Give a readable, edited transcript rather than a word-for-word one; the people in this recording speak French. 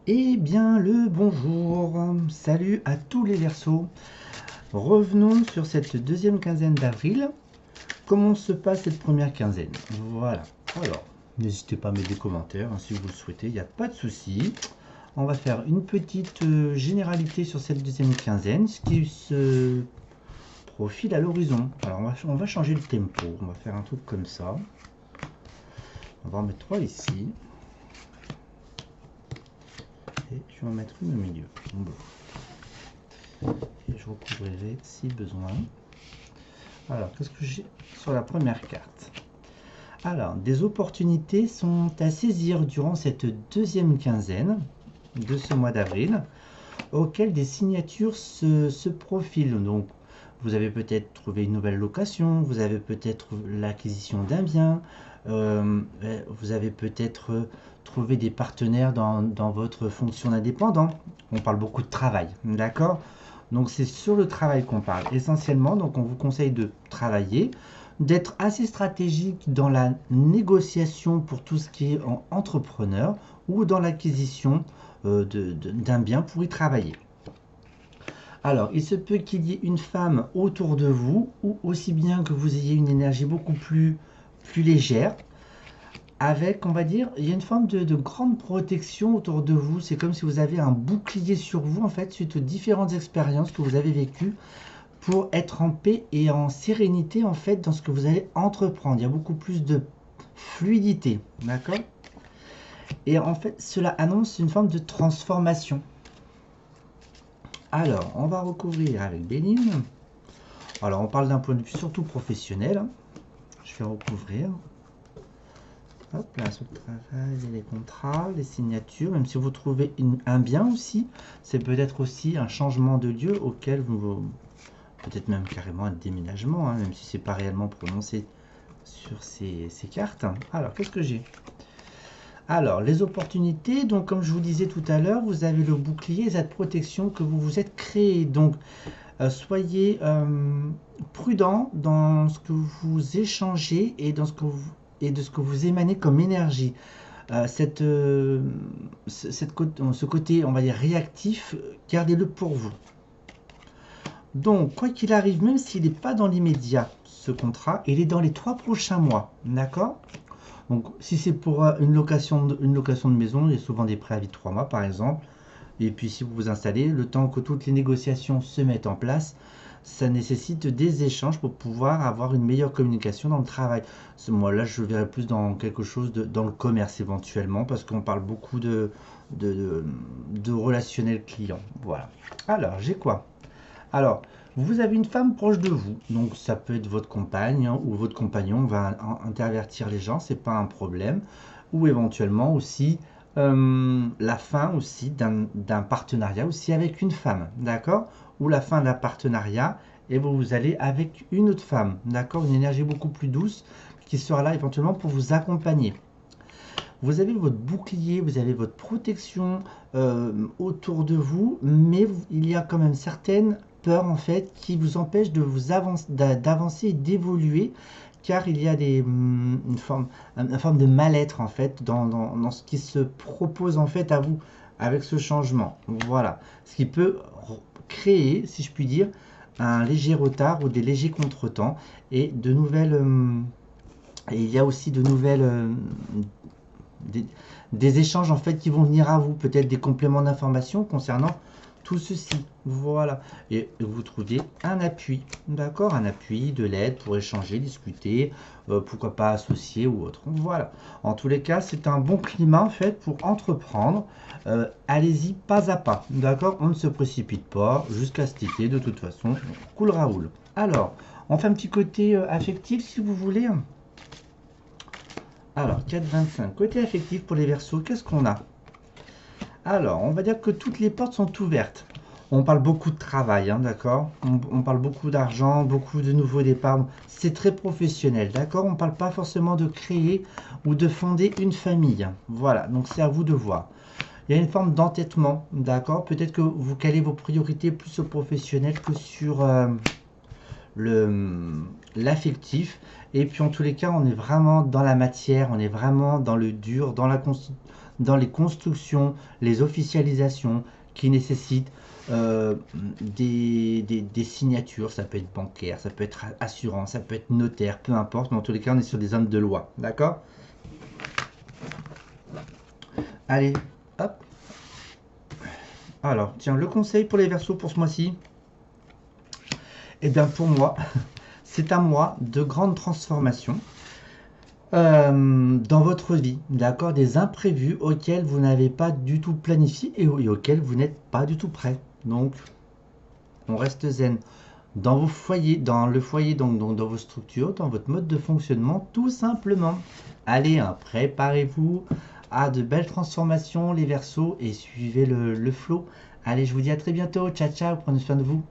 Eh bien le bonjour, salut à tous les Verseaux. Revenons sur cette deuxième quinzaine d'avril. Comment se passe cette première quinzaine? Voilà. Alors, n'hésitez pas à mettre des commentaires si vous le souhaitez, il n'y a pas de souci. On va faire une petite généralité sur cette deuxième quinzaine, ce qui se profile à l'horizon. Alors on va changer le tempo, on va faire un truc comme ça. On va en mettre 3 ici. Et je vais en mettre une au milieu. Et je recouvrirai si besoin. Alors, qu'est-ce que j'ai sur la première carte? Alors, des opportunités sont à saisir durant cette deuxième quinzaine de ce mois d'avril, auxquelles des signatures se profilent. Donc, vous avez peut-être trouvé une nouvelle location, vous avez peut-être l'acquisition d'un bien, vous avez peut-être trouvé des partenaires dans votre fonction d'indépendant. On parle beaucoup de travail, d'accord? Donc c'est sur le travail qu'on parle essentiellement. Donc on vous conseille de travailler, d'être assez stratégique dans la négociation pour tout ce qui est en entrepreneur ou dans l'acquisition d'un bien pour y travailler. Alors, il se peut qu'il y ait une femme autour de vous, ou aussi bien que vous ayez une énergie beaucoup plus légère, avec, on va dire, il y a une forme de grande protection autour de vous. C'est comme si vous avez un bouclier sur vous, en fait, suite aux différentes expériences que vous avez vécues, pour être en paix et en sérénité, en fait, dans ce que vous allez entreprendre. Il y a beaucoup plus de fluidité, d'accord? Et en fait, cela annonce une forme de transformation. Alors, on va recouvrir avec Béline. Alors, on parle d'un point de vue surtout professionnel. Je vais recouvrir. Hop là, sur le travail, les contrats, les signatures. Même si vous trouvez un bien aussi, c'est peut-être aussi un changement de lieu auquel vous... Peut-être même carrément un déménagement, hein, même si c'est pas réellement prononcé sur ces cartes. Alors, qu'est-ce que j'ai? Alors, les opportunités, donc comme je vous disais tout à l'heure, vous avez le bouclier, cette protection que vous vous êtes créé. Donc, soyez prudent dans ce que vous échangez et dans de ce que vous émanez comme énergie. Ce côté, on va dire, réactif, gardez-le pour vous. Donc, quoi qu'il arrive, même s'il n'est pas dans l'immédiat, ce contrat, il est dans les 3 prochains mois. D'accord? Donc, si c'est pour une location de maison, il y a souvent des préavis de 3 mois, par exemple. Et puis, si vous vous installez, le temps que toutes les négociations se mettent en place, ça nécessite des échanges pour pouvoir avoir une meilleure communication dans le travail. Ce mois-là, je verrai plus dans quelque chose dans le commerce éventuellement, parce qu'on parle beaucoup de relationnel client. Voilà. Alors, j'ai quoi? Alors, vous avez une femme proche de vous, donc ça peut être votre compagne, hein, ou votre compagnon va intervertir les gens, c'est pas un problème. Ou éventuellement aussi la fin aussi d'un partenariat aussi avec une femme, d'accord? Ou la fin d'un partenariat et vous allez avec une autre femme, d'accord? Une énergie beaucoup plus douce qui sera là éventuellement pour vous accompagner. Vous avez votre bouclier, vous avez votre protection autour de vous, mais il y a quand même certaines peurs en fait qui vous empêchent de vous d'avancer et d'évoluer, car il y a une forme de mal-être en fait dans ce qui se propose en fait à vous avec ce changement. Voilà, ce qui peut créer, si je puis dire, un léger retard ou des légers contretemps et de nouvelles. Et il y a aussi de nouvelles des, des échanges en fait qui vont venir à vous, peut-être des compléments d'informations concernant tout ceci. Voilà. Et vous trouviez un appui, d'accord? Un appui, de l'aide pour échanger, discuter, pourquoi pas associer ou autre. Voilà. En tous les cas, c'est un bon climat en fait pour entreprendre. Allez-y pas à pas, d'accord? On ne se précipite pas jusqu'à cet été, de toute façon. Cool Raoul. Alors, on fait un petit côté affectif si vous voulez. Alors, 4,25. Côté affectif pour les Verseaux, qu'est-ce qu'on a? Alors, on va dire que toutes les portes sont ouvertes. On parle beaucoup de travail, hein, d'accord? On parle beaucoup d'argent, beaucoup de nouveaux départs. C'est très professionnel, d'accord? On ne parle pas forcément de créer ou de fonder une famille. Voilà, donc c'est à vous de voir. Il y a une forme d'entêtement, d'accord? Peut-être que vous calez vos priorités plus au professionnel que sur l'affectif. Et puis en tous les cas, on est vraiment dans la matière, on est vraiment dans le dur, dans les constructions, les officialisations qui nécessitent des signatures. Ça peut être bancaire, ça peut être assurance, ça peut être notaire, peu importe. Mais en tous les cas, on est sur des hommes de loi. D'accord? Allez, hop. Alors, tiens, le conseil pour les Verseaux pour ce mois-ci. Eh bien, pour moi, c'est un mois de grande transformation dans votre vie, d'accord? Des imprévus auxquels vous n'avez pas du tout planifié et auxquels vous n'êtes pas du tout prêt. Donc, on reste zen dans vos foyers, dans le foyer, donc dans vos structures, dans votre mode de fonctionnement, tout simplement. Allez, hein, préparez-vous à de belles transformations, les Verseaux, et suivez le flow. Allez, je vous dis à très bientôt. Ciao, ciao, prenez soin de vous.